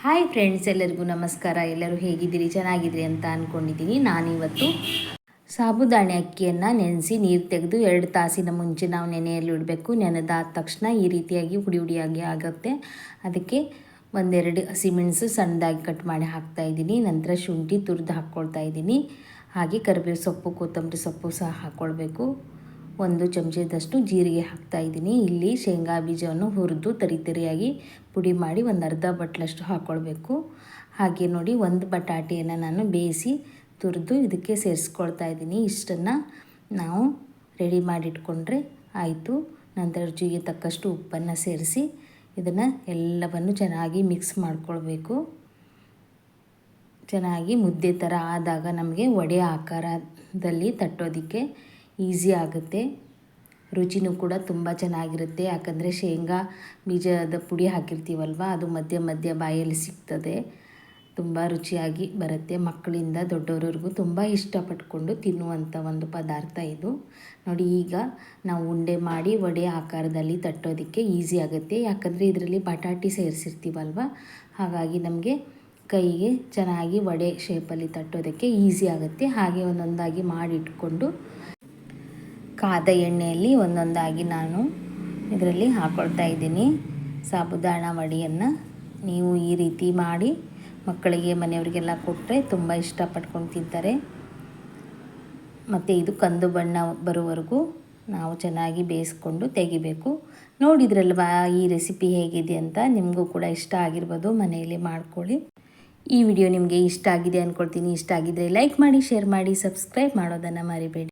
Hi friends, ಎಲ್ಲರಿಗೂ ನಮಸ್ಕಾರ. ಎಲ್ಲರೂ ಹೇಗಿದ್ದೀರಿ? ಚೆನ್ನಾಗಿದ್ದೀರಿ ಅಂತ ಅಂದ್ಕೊಂಡಿದ್ದೀನಿ. ನಾನಿವತ್ತು ಸಾಬುದಾಣೆ ಅಕ್ಕಿಯನ್ನು ನೆನೆಸಿ ನೀರು ತೆಗೆದು 2 ತಾಸಿನ ಮುಂಚೆ ನಾವು ನೆನೆಯಲ್ಲಿ ಇಡಬೇಕು. ನೆನೆದಾದ ತಕ್ಷಣ ಈ ರೀತಿಯಾಗಿ ಹುಡಿ ಹುಡಿಯಾಗಿ ಆಗುತ್ತೆ. ಅದಕ್ಕೆ ಒಂದೆರಡು ಹಸಿಮೆಣಸು ಸಣ್ಣದಾಗಿ ಕಟ್ ಮಾಡಿ ಹಾಕ್ತಾಯಿದ್ದೀನಿ. ನಂತರ ಶುಂಠಿ ತುರಿದು ಹಾಕ್ಕೊಳ್ತಾ ಇದ್ದೀನಿ. ಹಾಗೆ ಕರಿಬೇವು ಸೊಪ್ಪು, ಕೊತ್ತಂಬರಿ ಸೊಪ್ಪು ಸಹ ಹಾಕ್ಕೊಳ್ಬೇಕು. 1 ಚಮಚದಷ್ಟು ಜೀರಿಗೆ ಹಾಕ್ತಾಯಿದ್ದೀನಿ. ಇಲ್ಲಿ ಶೇಂಗಾ ಬೀಜವನ್ನು ಹುರಿದು ತರಿಯಾಗಿ ಪುಡಿ ಮಾಡಿ ಒಂದು ಅರ್ಧ ಬಟ್ಲಷ್ಟು ಹಾಕ್ಕೊಳ್ಬೇಕು. ಹಾಗೆ ನೋಡಿ, 1 ಬಟಾಟೆಯನ್ನು ನಾನು ಬೇಯಿಸಿ ತುರಿದು ಇದಕ್ಕೆ ಸೇರಿಸ್ಕೊಳ್ತಾ ಇದ್ದೀನಿ. ಇಷ್ಟನ್ನು ನಾವು ರೆಡಿ ಮಾಡಿಟ್ಕೊಂಡ್ರೆ ಆಯಿತು. ನಂತರ ರುಚಿಗೆ ತಕ್ಕಷ್ಟು ಉಪ್ಪನ್ನು ಸೇರಿಸಿ ಇದನ್ನು ಎಲ್ಲವನ್ನು ಚೆನ್ನಾಗಿ ಮಿಕ್ಸ್ ಮಾಡಿಕೊಳ್ಬೇಕು. ಚೆನ್ನಾಗಿ ಮುದ್ದೆ ಥರ ಆದಾಗ ನಮಗೆ ವಡೆ ಆಕಾರದಲ್ಲಿ ತಟ್ಟೋದಕ್ಕೆ ಈಸಿ ಆಗುತ್ತೆ. ರುಚಿನೂ ಕೂಡ ತುಂಬ ಚೆನ್ನಾಗಿರುತ್ತೆ. ಯಾಕಂದರೆ ಶೇಂಗಾ ಬೀಜದ ಪುಡಿ ಹಾಕಿರ್ತೀವಲ್ವ, ಅದು ಮಧ್ಯ ಮಧ್ಯ ಬಾಯಲ್ಲಿ ಸಿಗ್ತದೆ. ತುಂಬ ರುಚಿಯಾಗಿ ಬರುತ್ತೆ. ಮಕ್ಕಳಿಂದ ದೊಡ್ಡವರಿಗೂ ತುಂಬ ಇಷ್ಟಪಟ್ಕೊಂಡು ತಿನ್ನುವಂಥ ಒಂದು ಪದಾರ್ಥ ಇದು. ನೋಡಿ, ಈಗ ನಾವು ಉಂಡೆ ಮಾಡಿ ವಡೆ ಆಕಾರದಲ್ಲಿ ತಟ್ಟೋದಕ್ಕೆ ಈಸಿ ಆಗುತ್ತೆ. ಯಾಕಂದರೆ ಇದರಲ್ಲಿ ಬಟಾಟೆ ಸೇರಿಸಿರ್ತೀವಲ್ವ, ಹಾಗಾಗಿ ನಮಗೆ ಕೈಗೆ ಚೆನ್ನಾಗಿ ವಡೆ ಶೇಪಲ್ಲಿ ತಟ್ಟೋದಕ್ಕೆ ಈಸಿ ಆಗುತ್ತೆ. ಹಾಗೆ ಒಂದೊಂದಾಗಿ ಮಾಡಿಟ್ಕೊಂಡು ಕಾದ ಎಣ್ಣೆಯಲ್ಲಿ ಒಂದೊಂದಾಗಿ ನಾನು ಇದರಲ್ಲಿ ಹಾಕ್ಕೊಳ್ತಾ ಇದ್ದೀನಿ ಸಾಬುದಾಣ ವಡೆಯನ್ನು. ನೀವು ಈ ರೀತಿ ಮಾಡಿ ಮಕ್ಕಳಿಗೆ, ಮನೆಯವರಿಗೆಲ್ಲ ಕೊಟ್ಟರೆ ತುಂಬ ಇಷ್ಟಪಟ್ಕೊಂಡು ತಿಂತಾರೆ. ಮತ್ತು ಇದು ಕಂದು ಬಣ್ಣ ಬರುವವರೆಗೂ ನಾವು ಚೆನ್ನಾಗಿ ಬೇಯಿಸ್ಕೊಂಡು ತೆಗಿಬೇಕು. ನೋಡಿದ್ರಲ್ವಾ ಈ ರೆಸಿಪಿ ಹೇಗಿದೆ ಅಂತ. ನಿಮಗೂ ಕೂಡ ಇಷ್ಟ ಆಗಿರ್ಬೋದು, ಮನೆಯಲ್ಲಿ ಮಾಡ್ಕೊಳ್ಳಿ. ಈ ವಿಡಿಯೋ ನಿಮಗೆ ಇಷ್ಟ ಆಗಿದೆ ಅಂದ್ಕೊಳ್ತೀನಿ. ಇಷ್ಟ ಆಗಿದ್ದರೆ ಲೈಕ್ ಮಾಡಿ, ಶೇರ್ ಮಾಡಿ, ಸಬ್ಸ್ಕ್ರೈಬ್ ಮಾಡೋದನ್ನು ಮರಿಬೇಡಿ.